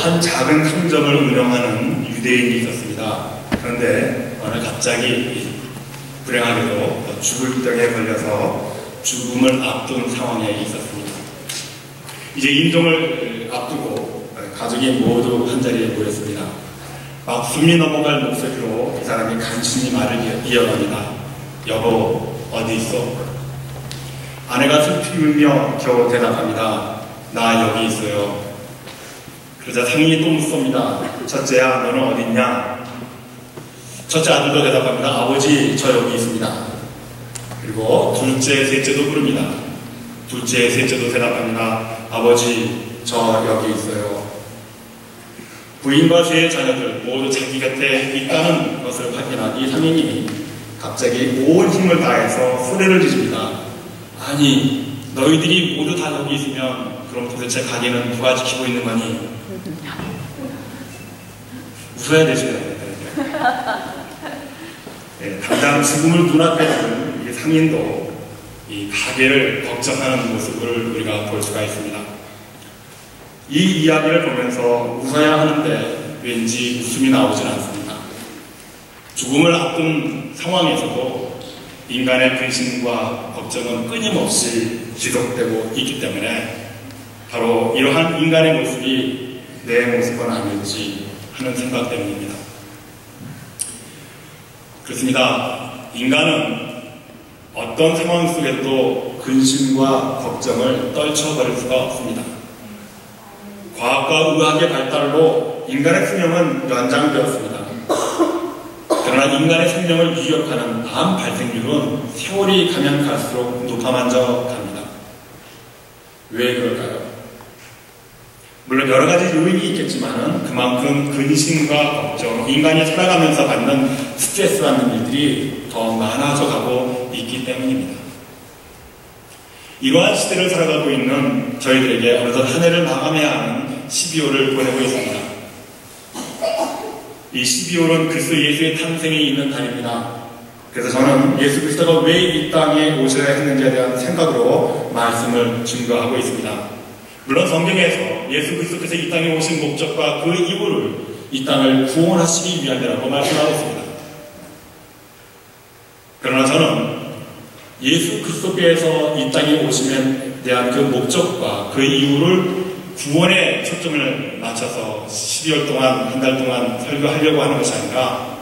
한 작은 상점을 운영하는 유대인이 있었습니다. 그런데 어느 갑자기 불행하게도 죽을 병에 걸려서 죽음을 앞둔 상황에 있었습니다. 이제 임종을 앞두고 가족이 모두 한자리에 모였습니다. 막 숨이 넘어갈 목소리로 이 사람이 간신히 말을 이어갑니다. 여보, 어디 있어? 아내가 슬피 울며 겨우 대답합니다. 나 여기 있어요. 그러자 상인이 또 묻습니다. 첫째야, 너는 어디 있냐? 첫째 아들도 대답합니다. 아버지, 저 여기 있습니다. 그리고 둘째, 셋째도 부릅니다. 둘째, 셋째도 대답합니다. 아버지, 저 여기 있어요. 부인과 세 자녀들 모두 자기 곁에 있다는 것을 확인한 이 상인이 갑자기 온 힘을 다해서 소리를 지릅니다. 아니, 너희들이 모두 다 여기 있으면 그럼 도대체 가게는 누가 지키고 있는 거니? 웃어야 되시나요? 네, 당장 죽음을 눈앞에 두는 이 상인도 이 가게를 걱정하는 모습을 우리가 볼 수가 있습니다. 이 이야기를 보면서 웃어야 하는데 왠지 웃음이 나오진 않습니다. 죽음을 앞둔 상황에서도 인간의 근심과 걱정은 끊임없이 지속되고 있기 때문에 바로 이러한 인간의 모습이 내 모습은 아닐지 하는 생각 때문입니다. 그렇습니다. 인간은 어떤 상황 속에도 근심과 걱정을 떨쳐버릴 수가 없습니다. 과학과 의학의 발달로 인간의 수명은 연장되었습니다. 그러나 인간의 생명을 위협하는 암 발생률은 세월이 가면 갈수록 높아만져 갑니다. 왜 그럴까요? 물론 여러 가지 요인이 있겠지만 그만큼 근심과 걱정, 인간이 살아가면서 받는 스트레스라는 일들이 더 많아져 가고 있기 때문입니다. 이러한 시대를 살아가고 있는 저희들에게 어느덧 한 해를 마감해야 하는 12월을 보내고 있습니다. 이 12월은 그리스도 예수의 탄생이 있는 달입니다. 그래서 저는 예수 그리스도가 왜 이 땅에 오셔야 했는지에 대한 생각으로 말씀을 증거하고 있습니다. 물론 성경에서 예수 그리스도께서 이 땅에 오신 목적과 그 이유를 이 땅을 구원하시기 위함이라고 말씀하고 있습니다. 그러나 저는 예수 그리스도께서 이 땅에 오심에 대한 그 목적과 그 이유를 구원에 초점을 맞춰서 12월 동안, 한 달 동안 설교하려고 하는 것이 아니라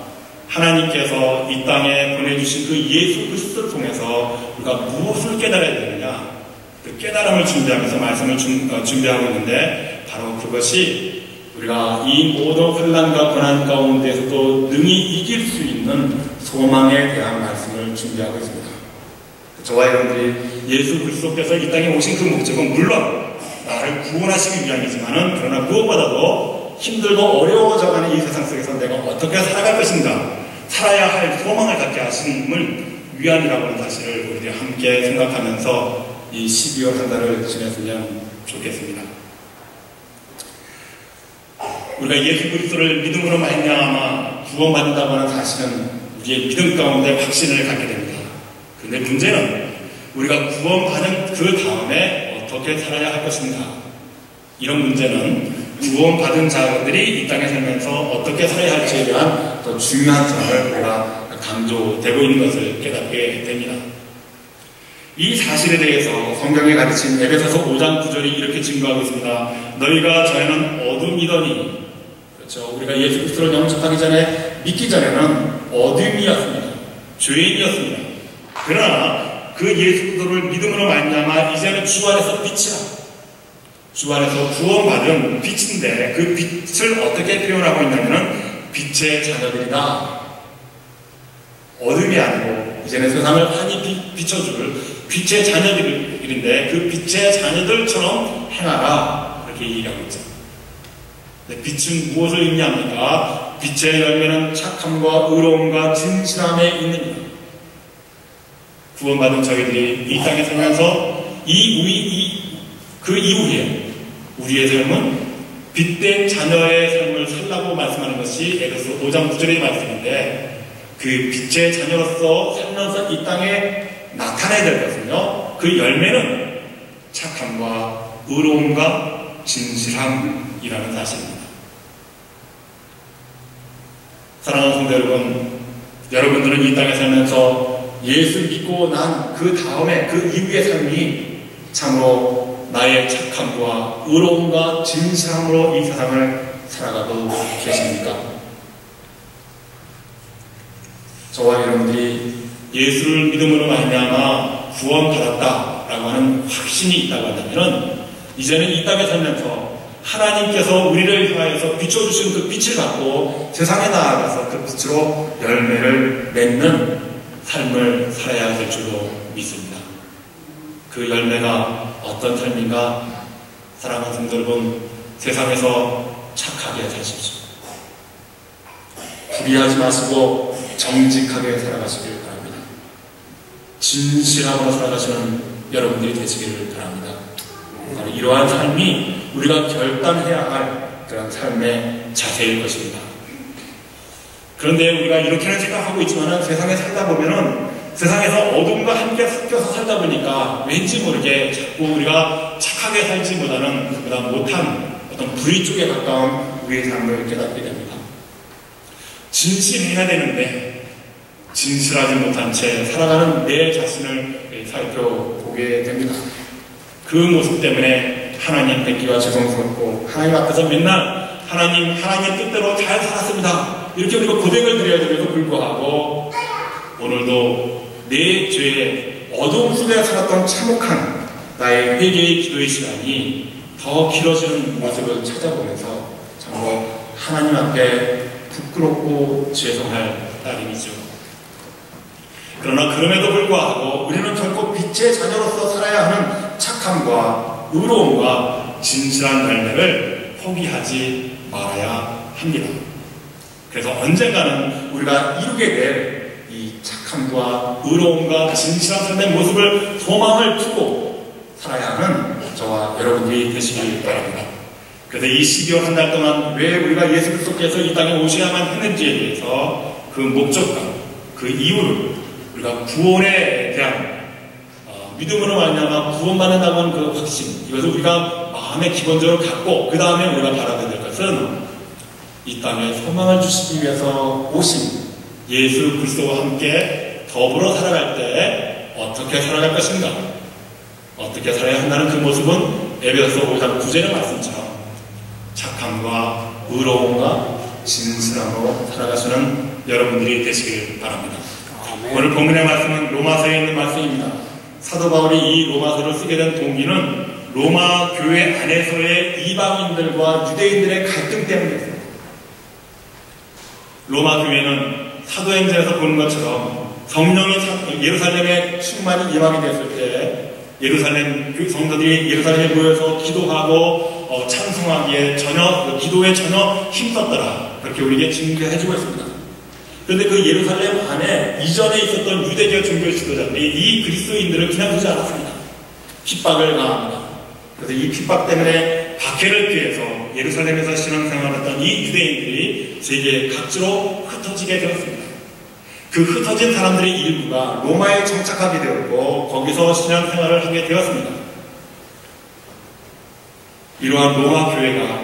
하나님께서 이 땅에 보내주신 그 예수 그리스도를 통해서 우리가 무엇을 깨달아야 되느냐, 그 깨달음을 준비하면서 말씀을 준비하고 있는데 바로 그것이 우리가 이 모든 혼란과 고난 가운데서도 능히 이길 수 있는 소망에 대한 말씀을 준비하고 있습니다. 저와 여러분들이 예수 그리스도께서 이 땅에 오신 그 목적은 물론 나를 구원하시기 위함이지만은 그러나 무엇보다도 힘들고 어려워져가는 이 세상 속에서 내가 어떻게 살아갈 것인가, 살아야 할 소망을 갖게 하심을 위함이라고 하는 사실을 우리들이 함께 생각하면서 이 12월 한 달을 지냈으면 좋겠습니다. 우리가 예수 그리스도를 믿음으로 말미암아 구원받는다고 하는 사실은 우리의 믿음 가운데 확신을 갖게 됩니다. 그런데 문제는 우리가 구원받은 그 다음에 어떻게 살아야 할 것인가, 이런 문제는 구원받은 자들이 이 땅에 살면서 어떻게 살아야 할지에 대한 더 중요한 점을 우리가 강조되고 있는 것을 깨닫게 됩니다. 이 사실에 대해서 성경에 가르친 에베소서 5장 9절이 이렇게 증거하고 있습니다. 너희가 전에는 어둠이더니, 그렇죠, 우리가 예수 그리스도를 영접하기 전에, 믿기 전에는 어둠이었습니다. 죄인이었습니다. 그러나 그 예수 그리스도를 믿음으로 말미암아 이제는 주 안에서 빛이라, 주 안에서 구원받은 빛인데 그 빛을 어떻게 표현하고 있냐면은 빛의 자녀들이다. 어둠이 아니고 이제는 세상을 환히 비춰줄 빛의 자녀들인데 그 빛의 자녀들처럼 행하라, 그렇게 얘기하고 있죠. 빛은 무엇을 의미합니까? 빛의 열매는 착함과 의로움과 진실함에 있느니라. 구원받은 저희들이 이 땅에 살면서 그 이후에 우리의 삶은 빛된 자녀의 삶을 살라고 말씀하는 것이 에베소 5장 9절의 말씀인데, 그 빛의 자녀로서 살면서 이 땅에 나타내야 될 것은요, 그 열매는 착함과 의로움과 진실함이라는 사실입니다. 사랑하는 성도 여러분, 여러분들은 이 땅에 살면서 예수 믿고 난 그 다음에 그 이후의 삶이 참으로 나의 착함과 의로움과 진실함으로 이 세상을 살아가고 계십니까? 저와 여러분들이 예수를 믿음으로 말미암아 구원받았다라고 하는 확신이 있다고 한다면 이제는 이 땅에 살면서 하나님께서 우리를 향하여서 비춰주신 그 빛을 받고 세상에 나아가서 그 빛으로 열매를 맺는 삶을 살아야 될 줄로 믿습니다. 그 열매가 어떤 삶인가? 사랑하는 성도 여러분, 세상에서 착하게 사십시오. 불의하지 마시고 정직하게 살아가시길 바랍니다. 진실함으로 살아가시는 여러분들이 되시기를 바랍니다. 바로 이러한 삶이 우리가 결단해야 할 그런 삶의 자세일 것입니다. 그런데 우리가 이렇게는 생각하고 있지만 세상에 살다 보면은 세상에서 어둠과 함께 섞여서 살다 보니까 왠지 모르게 자꾸 우리가 착하게 살지보다는 그보다 못한 어떤 불의 쪽에 가까운 우리의 삶을 깨닫게 됩니다. 진실해야 되는데 진실하지 못한 채 살아가는 내 자신을 살펴보게 됩니다. 그 모습 때문에 하나님 뵙기가 죄송스럽고 하나님 앞에서 맨날 하나님 뜻대로 잘 살았습니다. 이렇게 우리가 고백을 드려야 됨에도 불구하고 오늘도 내 죄의 어두움 속에 살았던 참혹한 나의 회개의 기도의 시간이 더 길어지는 모습을 찾아보면서 정말 하나님 앞에 부끄럽고 죄송할 따름이죠. 그러나 그럼에도 불구하고 우리는 결코 빛의 자녀로서 살아야 하는 착함과 의로움과 진실한 열매를 포기하지 말아야 합니다. 그래서 언젠가는 우리가 이루게 될 이 착함과 의로움과 진실한 삶의 모습을 소망을 두고 살아야 하는 저와 여러분들이 되시길 바랍니다. 그래서 이 12월 한 달 동안 왜 우리가 예수 그리스도께서 이 땅에 오셔야만 했는지에 대해서 그 목적과 그 이유를 우리가 구원에 대한 믿음으로 말미암아 구원받는다고 하는 그 확신, 이것을 우리가 마음에 기본적으로 갖고 그 다음에 우리가 바라봐야 될 것은 이 땅에 소망을 주시기 위해서 오신 예수 그리스도와 함께 더불어 살아갈 때 어떻게 살아갈 것인가, 어떻게 살아야 한다는 그 모습은 에베소서 5장 9절의 말씀처럼 착함과 의로움과 진실함으로 살아가시는 여러분들이 되시길 바랍니다. 아멘. 오늘 본문의 말씀은 로마서에 있는 말씀입니다. 사도 바울이 이 로마서를 쓰게 된 동기는 로마 교회 안에서의 이방인들과 유대인들의 갈등 때문이었습니다. 로마 교회는 사도행전에서 보는 것처럼 성령이 예루살렘에 충만히 임하게 됐을 때 예루살렘 성도들이 예루살렘에 모여서 기도하고 찬송하기에 기도에 전혀 힘썼더라, 그렇게 우리에게 증거해주고 있습니다. 그런데 그 예루살렘 안에 이전에 있었던 유대교 종교 지도자들이 이 그리스도인들을 그냥 두지 않았습니다. 핍박을 가합니다. 그래서 이 핍박 때문에 박해를 피해서 예루살렘에서 신앙생활을 했던 이 유대인들이 세계 각지로 흩어지게 되었습니다. 그 흩어진 사람들의 일부가 로마에 정착하게 되었고 거기서 신앙생활을 하게 되었습니다. 이러한 로마 교회가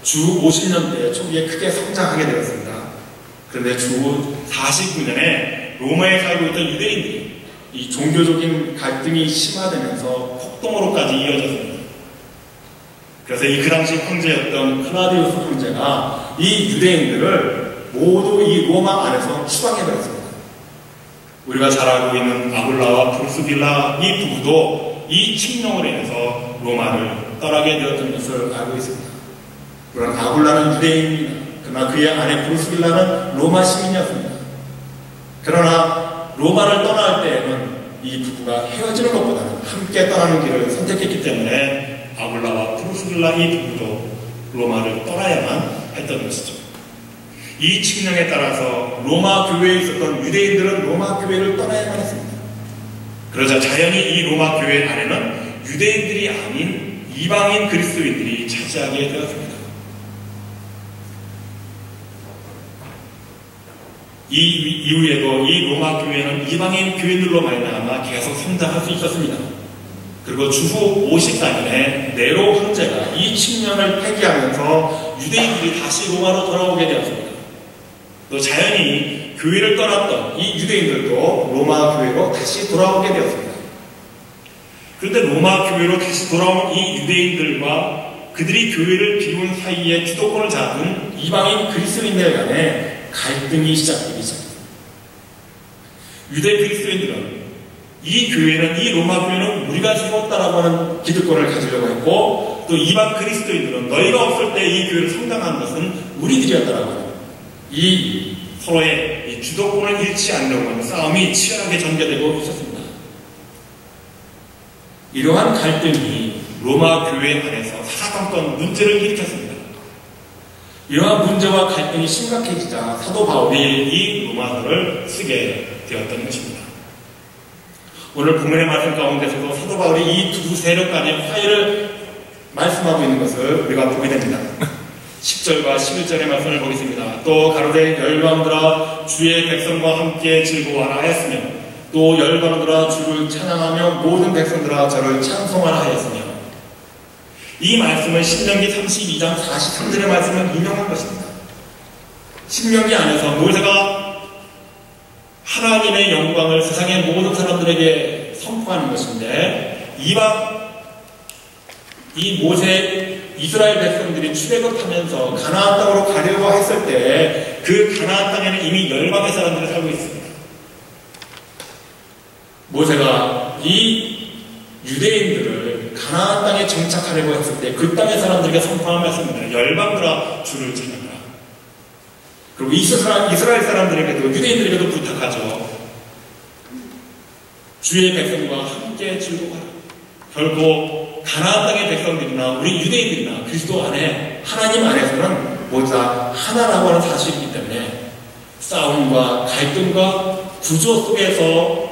주 50년대 초기에 크게 성장하게 되었습니다. 그런데 주 49년에 로마에 살고 있던 유대인들이 이 종교적인 갈등이 심화되면서 폭동으로까지 이어졌습니다. 그래서 그 당시 황제였던 클라우디우스 황제가 이 유대인들을 모두 이 로마 안에서 추방해버렸습니다. 우리가 잘 알고 있는 아굴라와 브루스빌라 이 부부도 이 칙령으로 인해서 로마를 떠나게 되었던 것을 알고 있습니다. 물론 아굴라는 유대인입니다. 그러나 그의 아내 브루스빌라는 로마 시민이었습니다. 그러나 로마를 떠날 때에는 이 부부가 헤어지는 것보다는 함께 떠나는 길을 선택했기 때문에 아굴라와 브루스빌라 이 부부도 로마를 떠나야만 했던 것이죠. 이 칙령에 따라서 로마 교회에 있었던 유대인들은 로마 교회를 떠나야만 했습니다. 그러자 자연히 이 로마 교회 안에는 유대인들이 아닌 이방인 그리스도인들이 차지하게 되었습니다. 이 이후에도 이 로마 교회는 이방인 교인들로 말미암아 계속 성장할 수 있었습니다. 그리고 주후 54년에 네로 황제가 이 칙령을 폐기하면서 유대인들이 다시 로마로 돌아오게 되었습니다. 또 자연히 교회를 떠났던 이 유대인들도 로마 교회로 다시 돌아오게 되었습니다. 그런데 로마 교회로 다시 돌아온 이 유대인들과 그들이 교회를 비운 사이에 주도권을 잡은 이방인 그리스도인들 간에 갈등이 시작되기 시작합니다. 유대 그리스도인들은 이 교회는, 이 로마 교회는 우리가 세웠다라고 하는 기득권을 가지려고 했고, 또 이방 그리스도인들은 너희가 없을 때 이 교회를 성장한 것은 우리들이었다라고 하는 이 서로의 이 주도권을 잃지 않으려고 하는 싸움이 치열하게 전개되고 있었습니다. 이러한 갈등이 로마 교회 안에서 사사건건 문제를 일으켰습니다. 이러한 문제와 갈등이 심각해지자 사도 바울이 이 로마서를 쓰게 되었던 것입니다. 오늘 본문의 말씀 가운데서도 사도 바울이 이 두 세력 간의 화해를 말씀하고 있는 것을 우리가 보게 됩니다. 10절과 11절의 말씀을 보겠습니다. 또 가로되 열방들아 주의 백성과 함께 즐거워하라 하였으며 또 열방들아 주를 찬양하며 모든 백성들아 저를 찬송하라 하였으며. 이 말씀은 신명기 32장 43절의 말씀을 인용한 것입니다. 신명기 안에서 모세가 하나님의 영광을 세상의 모든 사람들에게 선포하는 것인데, 이 모세 이스라엘 백성들이 출애굽하면서 가나안 땅으로 가려고 했을 때 그 가나안 땅에는 이미 열방의 사람들이 살고 있습니다. 모세가 이 유대인들을 가나안 땅에 정착하려고 했을 때 그 땅의 사람들에게 선포한 말씀입니다. 열방들아 주를 찬양하라. 그리고 이스라엘 사람들에게도, 유대인들에게도 부탁하죠. 주의 백성과 함께 즐거워하라. 결국 가나안 땅의 백성들이나 우리 유대인들이나 그리스도 안에, 하나님 안에서는 모두 다 하나라고 하는 사실이기 때문에 싸움과 갈등과 구조 속에서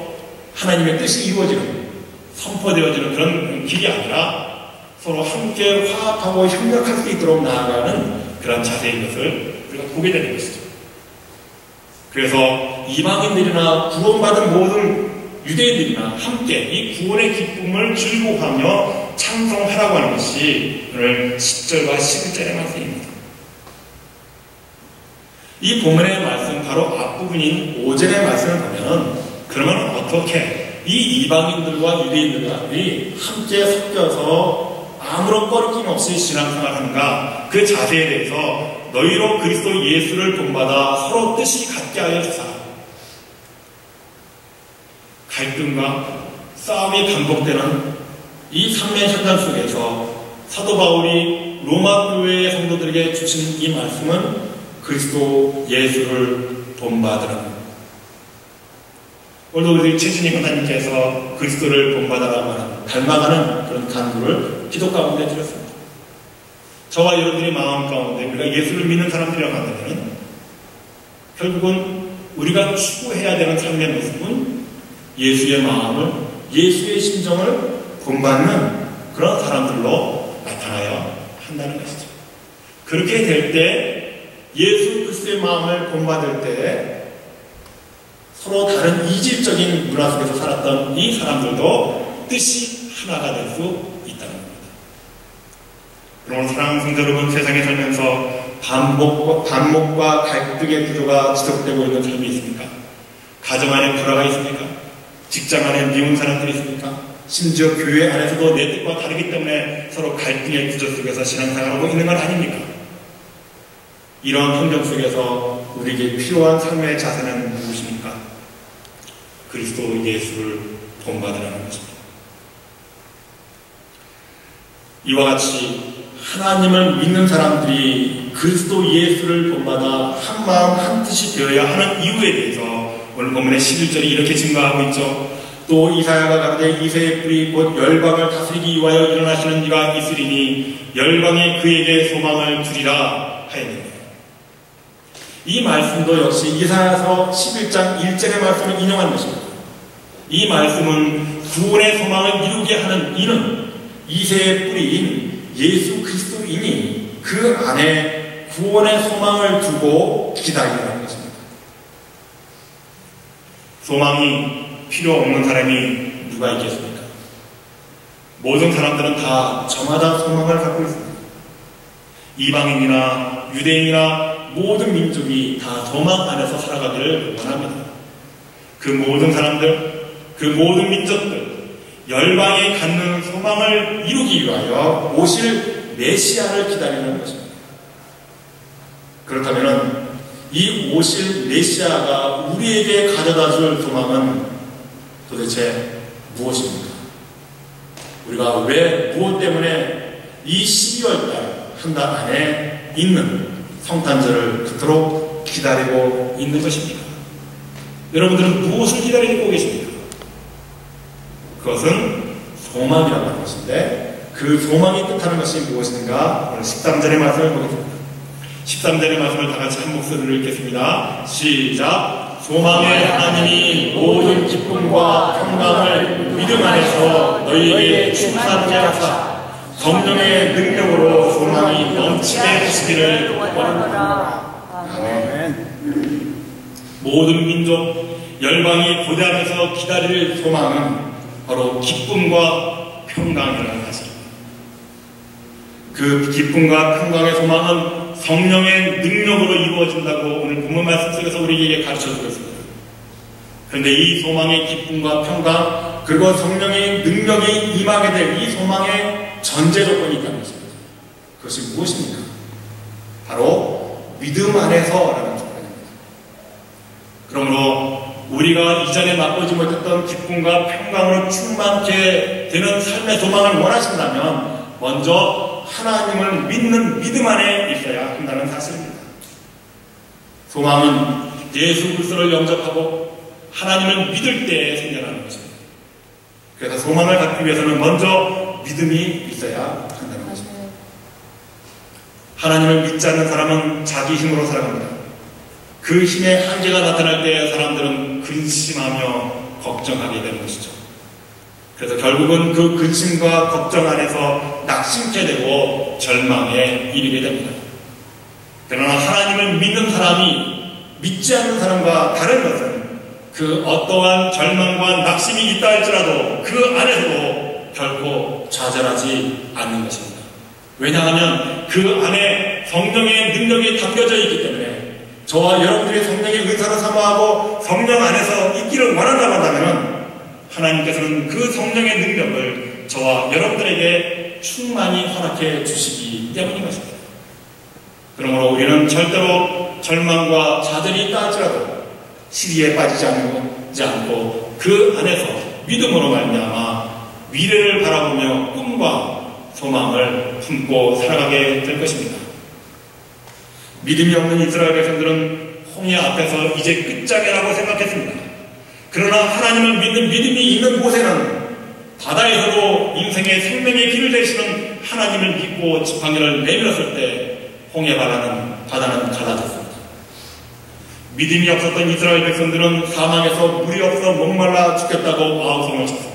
하나님의 뜻이 이루어지는, 선포되어지는 그런 길이 아니라 서로 함께 화합하고 협력할 수 있도록 나아가는 그런 자세인 것을 우리가 보게 되는 것이죠. 그래서 이방인들이나 구원받은 모든 유대인들이나 함께 이 구원의 기쁨을 즐거워하며 찬송하라고 하는 것이 오늘 10절과 11절의 말씀입니다. 이 본문의 말씀 바로 앞부분인 5절의 말씀을 보면, 그러면 어떻게 이 이방인들과 유대인들이 함께 섞여서 아무런 꺼리낌 없이 신앙생활을 하는가, 그 자세에 대해서 너희로 그리스도 예수를 본받아 서로 뜻이 같게 하여 주사. 갈등과 싸움이 반복되는 이 삶의 현장 속에서 사도 바울이 로마 교회의 성도들에게 주신 이 말씀은 그리스도 예수를 본받으라. 오늘도 우리 최진희 권사님께서 그리스도를 본받아라고 하는, 닮아가는 그런 간구를 기도 가운데 드렸습니다. 저와 여러분들의 마음 가운데 우리가 예수를 믿는 사람들이라고 한다면 결국은 우리가 추구해야 되는 삶의 모습은 예수의 마음을, 예수의 심정을 본받는 그런 사람들로 나타나야 한다는 것이죠. 그렇게 될 때, 예수 그리스도의 마음을 본받을 때 서로 다른 이질적인 문화 속에서 살았던 이 사람들도 뜻이 하나가 될 수 있다는 겁니다. 그러므로 사랑하는 성도 여러분, 세상에 살면서 반목과 갈등의 구조가 지속되고 있는 삶이 있습니까? 가정 안에 불화가 있습니까? 직장 안에 미운 사람들이 있습니까? 심지어 교회 안에서도 내 뜻과 다르기 때문에 서로 갈등의 구조 속에서 신앙생활하고 있는 건 아닙니까? 이런 환경 속에서 우리에게 필요한 삶의 자세는 무엇입니까? 그리스도 예수를 본받으라는 것입니다. 이와 같이 하나님을 믿는 사람들이 그리스도 예수를 본받아 한 마음 한 뜻이 되어야 하는 이유에 대해서 오늘 본문의 11절이 이렇게 증거하고 있죠. 또 이사야가 가로되 이새의 뿌리 곧 열방을 다스리기 위하여 일어나시는 이가 있으리니 열방이 그에게 소망을 주리라 하였느니라. 이 말씀도 역시 이사야서 11장 1절의 말씀을 인용한 것입니다. 이 말씀은 구원의 소망을 이루게 하는 이는 이새의 뿌리인 예수 그리스도이니 그 안에 구원의 소망을 두고 기다리라는 것입니다. 소망이 필요 없는 사람이 누가 있겠습니까? 모든 사람들은 다 저마다 소망을 갖고 있습니다. 이방인이나 유대인이나 모든 민족이 다 소망 안에서 살아가기를 원합니다. 그 모든 사람들, 그 모든 민족들, 열방이 갖는 소망을 이루기 위하여 오실 메시아를 기다리는 것입니다. 그렇다면 이 오실 메시아가 우리에게 가져다 줄 소망은 도대체 무엇입니까? 우리가 왜 무엇 때문에 이 12월달 한 달 안에 있는 성탄절을 그토록 기다리고 있는 것입니까? 여러분들은 무엇을 기다리고 계십니까? 그것은 소망이라고 하는 것인데 그 소망이 뜻하는 것이 무엇인가? 오늘 13절의 말씀을 보겠습니다. 13절의 말씀을 다 같이 한 목소리로 읽겠습니다. 시작! 소망의 하나님이 모든 기쁨과 평강을 믿음 안에서 너희에게 축복하게 하사 성령의 능력으로 소망이 넘치게 하시기를 원합니다. 아멘. 모든 민족, 열방이 고대하면서 기다릴 소망은 바로 기쁨과 평강이라는 사실입니다. 그 기쁨과 평강의 소망은 성령의 능력으로 이루어진다고 오늘 본문 말씀 속에서 우리에게 가르쳐주고 있습니다. 그런데 이 소망의 기쁨과 평강, 그리고 성령의 능력이 임하게 될 이 소망의 전제 조건이 있다는 것입니다. 그것이 무엇입니까? 바로 믿음 안에서라는 조건입니다. 그러므로 우리가 이전에 맛보지 못했던 기쁨과 평강으로 충만케 되는 삶의 소망을 원하신다면 먼저 하나님을 믿는 믿음 안에 있어야 한다는 사실입니다. 소망은 예수 그리스도를 영접하고 하나님을 믿을 때에 생겨나는 것입니다. 그래서 소망을 갖기 위해서는 먼저 믿음이 있어야 한다는 것입니다. 하나님을 믿지 않는 사람은 자기 힘으로 살아갑니다. 그 힘의 한계가 나타날 때 사람들은 근심하며 걱정하게 되는 것이죠. 그래서 결국은 그 근심과 걱정 안에서 낙심케 되고 절망에 이르게 됩니다. 그러나 하나님을 믿는 사람이 믿지 않는 사람과 다른 것은 그 어떠한 절망과 낙심이 있다 할지라도 그 안에서도 결코 좌절하지 않는 것입니다. 왜냐하면 그 안에 성령의 능력이 담겨져 있기 때문에 저와 여러분들이 성령의 의사로 사모하고 성령 안에서 있기를 원한다고 한다면 하나님께서는 그 성령의 능력을 저와 여러분들에게 충만히 허락해 주시기 때문인 것입니다. 그러므로 우리는 절대로 절망과 좌절이 있다 할지라도 시리에 빠지지 않고 그 안에서 믿음으로 말미암아 미래를 바라보며 꿈과 소망을 품고 살아가게 될 것입니다. 믿음이 없는 이스라엘 백성들은 홍해 앞에서 이제 끝장이라고 생각했습니다. 그러나 하나님을 믿는 믿음이 있는 곳에는 바다에서도 인생의 생명의 길을 되시는 하나님을 믿고 지팡이를 내밀었을 때 홍해 바다는 갈라졌습니다. 믿음이 없었던 이스라엘 백성들은 사망에서 물이 없어 목말라 죽겠다고 아우성을 쳤습니다.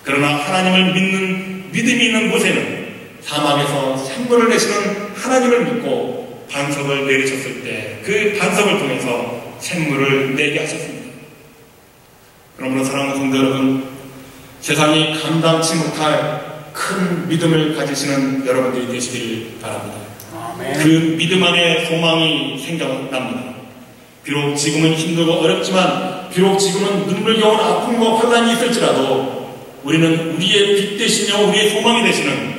그러나 하나님을 믿는 믿음이 있는 곳에는 사막에서 샘물을 내시는 하나님을 믿고 반석을 내리셨을 때 그 반석을 통해서 샘물을 내게 하셨습니다. 그러므로 사랑하는 성도 여러분, 세상이 감당치 못할 큰 믿음을 가지시는 여러분들이 되시길 바랍니다. 아멘. 그 믿음 안에 소망이 생겨납니다. 비록 지금은 힘들고 어렵지만, 비록 지금은 눈물겨운 아픔과 환난이 있을지라도 우리는 우리의 빛 되시며 우리의 소망이 되시는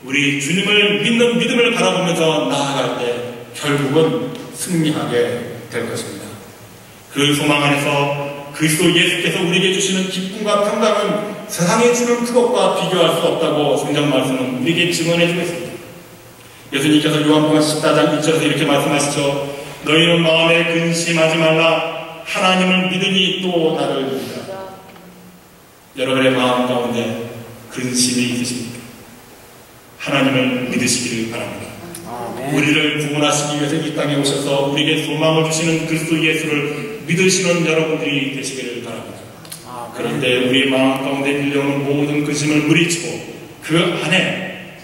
우리 주님을 믿는 믿음을 바라보면서 나아갈 때 결국은 승리하게 될 것입니다. 그 소망 안에서 그리스도 예수께서 우리에게 주시는 기쁨과 평강은 세상에 주는 그것과 비교할 수 없다고 성경 말씀은 우리에게 증언해 주고 있습니다. 예수님께서 요한복음 14장 1절에서 이렇게 말씀하시죠. 너희는 마음에 근심하지 말라. 하나님을 믿으니 또 나를 믿으라. 여러분의 마음 가운데 근심이 있으십니까? 하나님을 믿으시기를 바랍니다. 아멘. 우리를 구원하시기 위해서 이 땅에 오셔서 우리에게 소망을 주시는 그리스도 예수를 믿으시는 여러분들이 되시기를 바랍니다. 아멘. 그런데 우리 마음 가운데 밀려오는 모든 근심을 물리치고 그 안에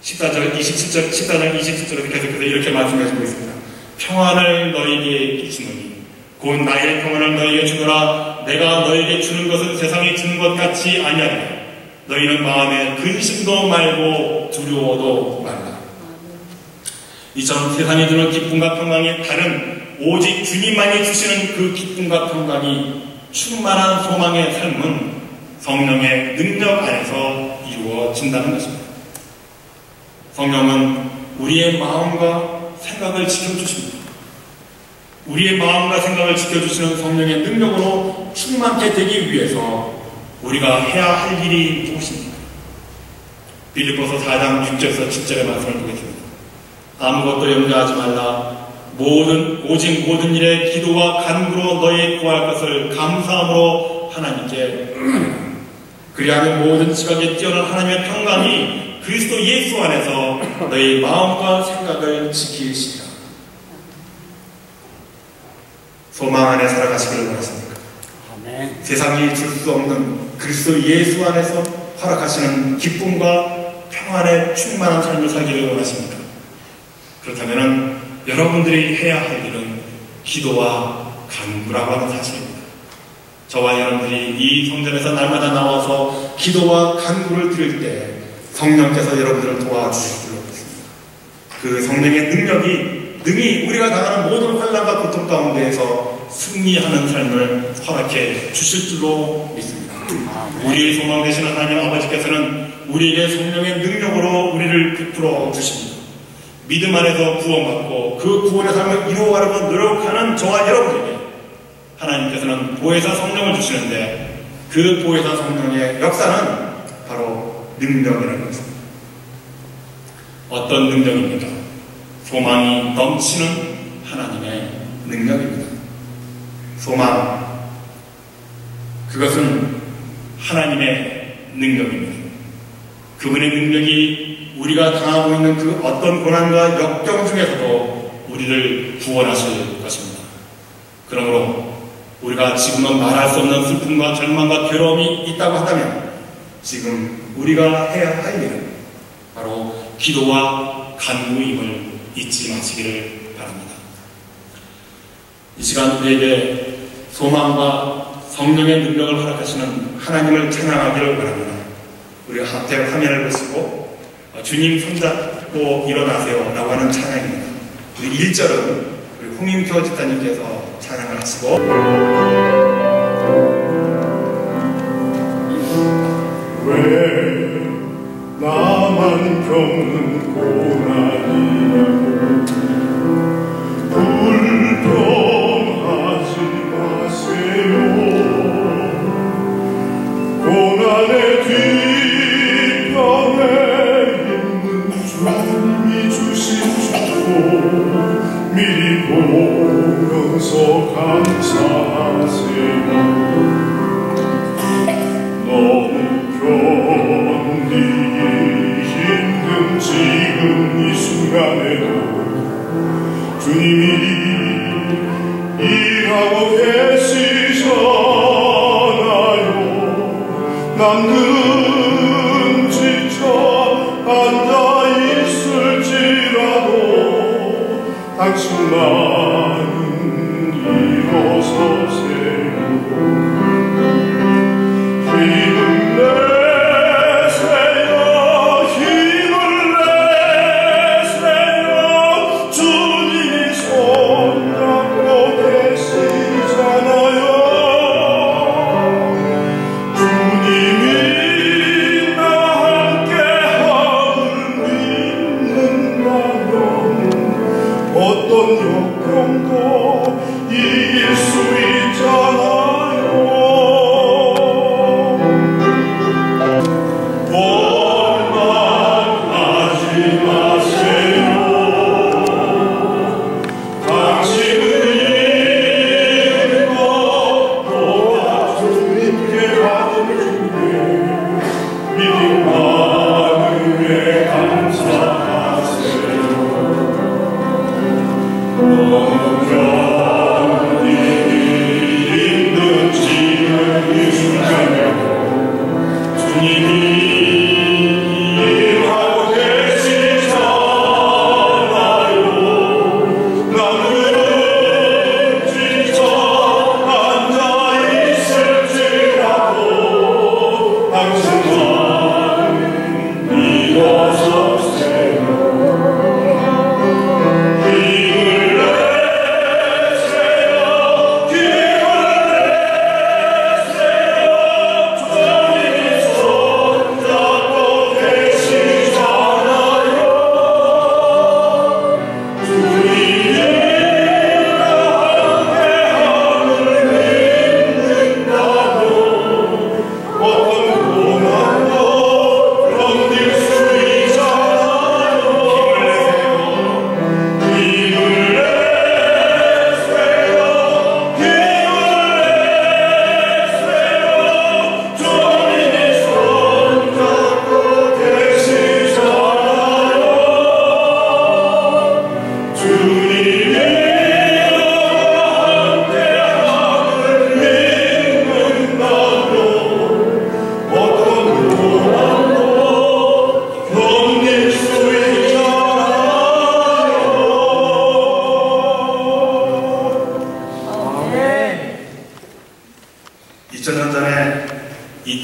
14장 27절에 계속해서 이렇게 말씀해주고 있습니다. 평안을 너희에게 끼치노니 곧 나의 평안을 너희에게 주노라. 내가 너희에게 주는 것은 세상이 주는 것 같이 아니하리라. 너희는 마음에 근심도 말고 두려워도 말라. 이처럼 세상이 주는 기쁨과 평강이 다른 오직 주님만이 주시는 그 기쁨과 평강이 충만한 소망의 삶은 성령의 능력 안에서 이루어진다는 것입니다. 성령은 우리의 마음과 생각을 지켜주십니다. 우리의 마음과 생각을 지켜주시는 성령의 능력으로 충만케 되기 위해서 우리가 해야 할 일이 무엇입니까? 빌립보서 4장 6절에서 7절의 말씀을 보겠습니다. 아무것도 염려하지 말라. 오직 모든 일에 기도와 간구로 너희 구할 것을 감사함으로 하나님께 그리하면 모든 지각에 뛰어난 하나님의 평강이 그리스도 예수 안에서 너희 마음과 생각을 지키시리라. 소망 안에 살아가시기를 원하십니까? 아멘. 세상이 줄 수 없는 그리스도 예수 안에서 허락하시는 기쁨과 평안에 충만한 삶을 살기를 원하십니까? 그렇다면 여러분들이 해야 할 일은 기도와 간구라고 하는 사실입니다. 저와 여러분들이 이 성전에서 날마다 나와서 기도와 간구를 드릴 때 성령께서 여러분들을 도와주실 줄로 믿습니다. 그 성령의 능력이 능히 우리가 당하는 모든 환난과 고통 가운데에서 승리하는 삶을 허락해 주실 줄로 믿습니다. 우리의 소망 되시는 하나님 아버지께서는 우리에게 성령의 능력으로 우리를 베풀어 주십니다. 믿음 안에서 구원받고 그 구원의 삶을 이루어가려고 노력하는 저와 여러분에게 하나님께서는 보혜사 성령을 주시는데 그 보혜사 성령의 역사는 바로 능력이라는 것입니다. 어떤 능력입니까? 소망이 넘치는 하나님의 능력입니다. 소망, 그것은 하나님의 능력입니다. 그분의 능력이 우리가 당하고 있는 그 어떤 고난과 역경 중에서도 우리를 구원하실 것입니다. 그러므로 우리가 지금은 말할 수 없는 슬픔과 절망과 괴로움이 있다고 한다면 지금 우리가 해야 할 일은 바로 기도와 간구임을 잊지 마시기를 바랍니다. 이 시간 우리에게 소망과 성령의 능력을 허락하시는 하나님을 찬양하기를 바랍니다. 우리가 앞에 화면을 보시고 주님 손잡고 일어나세요 라고 하는 찬양입니다. 우리 1절은 우리 홍인표 집사님께서 찬양을 하시고 왜 나만 겪는 고난이냐고 불평하지 마세요. 고난의 뒤편에 있는 주님이 주신 축복 미리 보면서 감사하세요. 너무 견디기 힘든 지금 이 순간에도 주님이 일하고 계시잖아요. 남들은 지쳐 앉아있을지라도 당신만은 일어서세요. 힘을 내세요. 힘을 내세요. 주님이 손잡고 계시잖아요. 주님이 나와 함께함을 믿는다면 어떤 역경도 이길 수 있잖아요. 원망하지 마세요. 당신은 이기고 보다 주님께 받은 주님 믿음 많음에 감사하세요. 너무 견디기 힘든 지금 이 순간에 주님이 일하고 계시잖아요. 나는 지쳐 앉아있을지라도 당신만 일어서세요.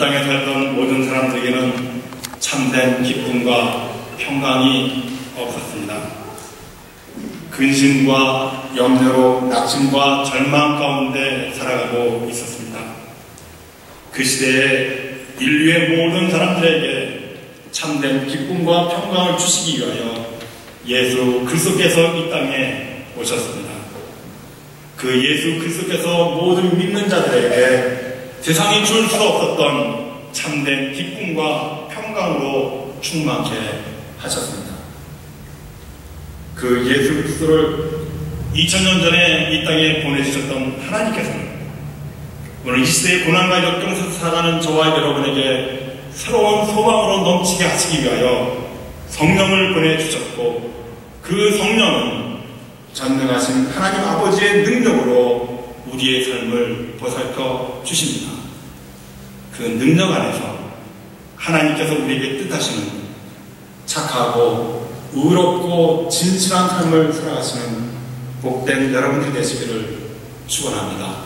땅에 살던 모든 사람들에게는 참된 기쁨과 평강이 없었습니다. 근심과 염려로 낙심과 절망 가운데 살아가고 있었습니다. 그 시대에 인류의 모든 사람들에게 참된 기쁨과 평강을 주시기 위하여 예수 그리스도께서 이 땅에 오셨습니다. 그 예수 그리스도께서 모든 믿는 자들에게 세상이 줄 수 없었던 참된 기쁨과 평강으로 충만케 하셨습니다. 그 예수 그리스도를 2000년 전에 이 땅에 보내주셨던 하나님께서는 오늘 이 시대의 고난과 역경 속에서 살아가는 저와 여러분에게 새로운 소망으로 넘치게 하시기 위하여 성령을 보내주셨고, 그 성령은 전능하신 하나님 아버지의 능력으로 우리의 삶을 보살펴 주십니다. 그 능력 안에서 하나님께서 우리에게 뜻하시는 착하고 의롭고 진실한 삶을 살아가시는 복된 여러분들이 되시기를 축원합니다.